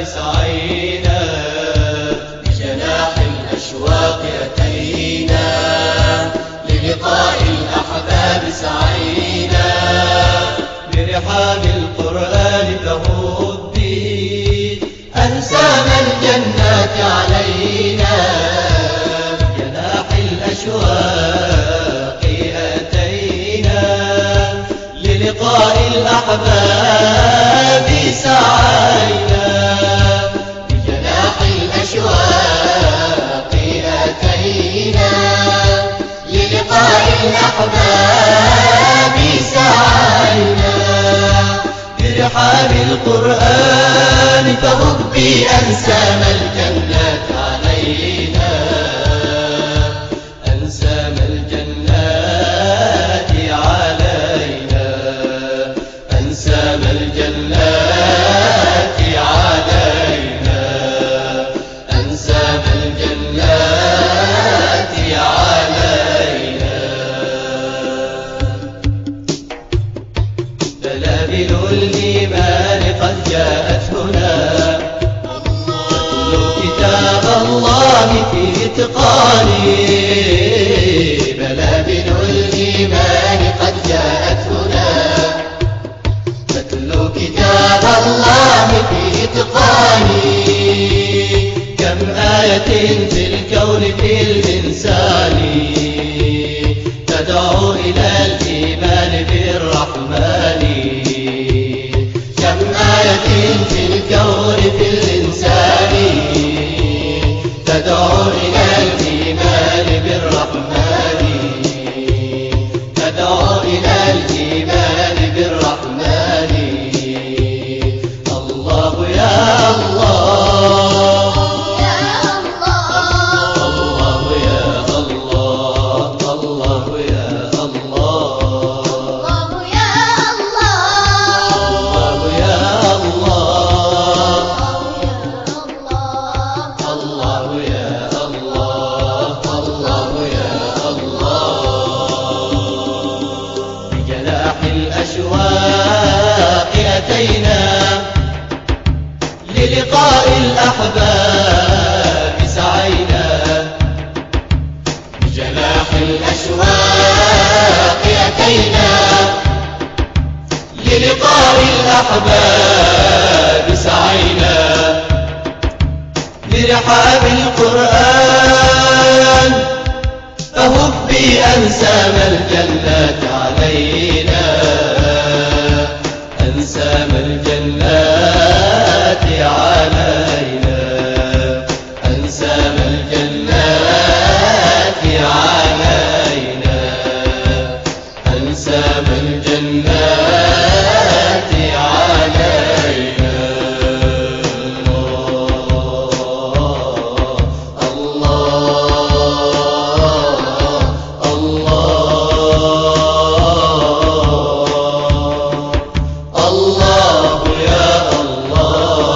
سعينا، بجناح الأشواق أتينا، للقاء الأحباب سعينا، برحاب القرآن فهبي أنسام الجنات علينا، بجناح الأشواق أتينا، للقاء الأحباب سعينا، بجناح الأشواق أتينا، للقاء الأحباب سعينا، برحاب القرآن فهبي أنسام الجنات علينا، أنسام الجنات علينا، أنسام الجنات علينا، أنسام الجنات علينا. بلابل الإيمان قد جاءت هنا، تتلو كتاب الله في إتقان، بلابل الإيمان قد جاءت هنا، تتلو كتاب الله في إتقان، كم آية في الكون في الإنسان تدعو إلى الإيمان بالرحمن، كم آية في الكون في الإنسان تدعو إلى الإيمان بالرحمن، تدعو إلى الإيمان بالرحمن. الله يا الله، الله يا الله، الله يا الله، الله يا الله، الله يا الله، الله يا الله. بجناح الأشواق أتينا، للقاء الأحباب سعينا، بجناح الأشواق أتينا، للقاء الأحباب سعينا، برحاب